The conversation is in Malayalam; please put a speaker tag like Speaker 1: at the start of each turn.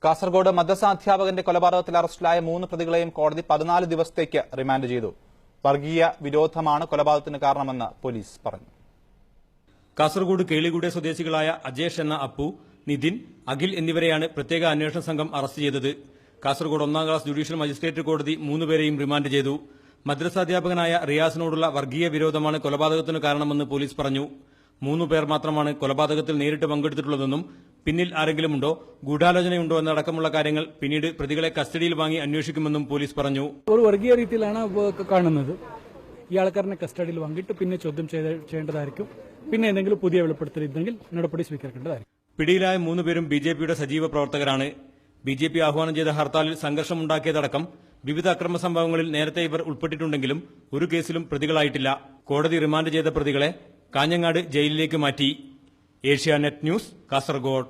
Speaker 1: കാസർഗോഡ് മദ്രസ അധ്യാപകന്റെ കൊലപാതകത്തിൽ അറസ്റ്റിലായ 3 പ്രതികളെയും കോടതി 14 ദിവസത്തേക്ക് റിമാൻഡ് ചെയ്തു. വർഗീയ വിരോധമാണ് കൊലപാതകത്തിന് കാരണമെന്ന് പോലീസ് പറഞ്ഞു.
Speaker 2: കാസർഗോഡ് കേളിഗൂഡെ സ്വദേശികളായ അജേഷ് എന്ന അപ്പു, നിതിൻ, അഖിൽ എന്നിവരെയാണ് പ്രത്യേക അന്വേഷണ സംഘം അറസ്റ്റ് ചെയ്തത്. കാസർഗോഡ് 1ാം ക്ലാസ് ജുഡീഷ്യൽ മജിസ്ട്രേറ്റ് കോടതി 3 പേരെയും റിമാൻഡ് ചെയ്തു. മദ്രസാധ്യാപകനായ റിയാസിനോടുള്ള വർഗീയ വിരോധമാണ് കൊലപാതകത്തിന് കാരണമെന്ന് പോലീസ് പറഞ്ഞു. 3 പേർ മാത്രമാണ് കൊലപാതകത്തിൽ നേരിട്ട് പങ്കെടുത്തിട്ടുള്ളതെന്നും പിന്നിൽ ആരെങ്കിലുമുണ്ടോ, ഗൂഢാലോചനയുണ്ടോ എന്നടക്കമുള്ള കാര്യങ്ങൾ പിന്നീട് പ്രതികളെ കസ്റ്റഡിയിൽ വാങ്ങി അന്വേഷിക്കുമെന്നും പോലീസ് പറഞ്ഞു.
Speaker 3: ഒരു വർഗീയ രീതിയിലാണ് കാണുന്നത്. ഈ ആൾക്കാരനെ കസ്റ്റഡിയിൽ വാങ്ങിയിട്ട് പിന്നെ ചോദ്യം ചെയ്യേണ്ടതായിരിക്കും. പിന്നെ എന്തെങ്കിലും പുതിയ വെളിപ്പെടുത്തൽ ഇല്ലെങ്കിൽ നടപടി സ്വീകരിക്കേണ്ടതായിരിക്കും.
Speaker 2: പിടിയിലായ 3 പേരും ബിജെപിയുടെ സജീവ പ്രവർത്തകരാണ്. ബിജെപി ആഹ്വാനം ചെയ്ത ഹർത്താലിൽ സംഘർഷമുണ്ടാക്കിയതടക്കം വിവിധ അക്രമ സംഭവങ്ങളിൽ നേരത്തെ ഇവർ ഉൾപ്പെട്ടിട്ടുണ്ടെങ്കിലും ഒരു കേസിലും പ്രതികളായിട്ടില്ല. കോടതി റിമാൻഡ് ചെയ്ത പ്രതികളെ കാഞ്ഞങ്ങാട് ജയിലിലേക്ക് മാറ്റി. ഏഷ്യാനെറ്റ് ന്യൂസ്, കാസർഗോഡ്.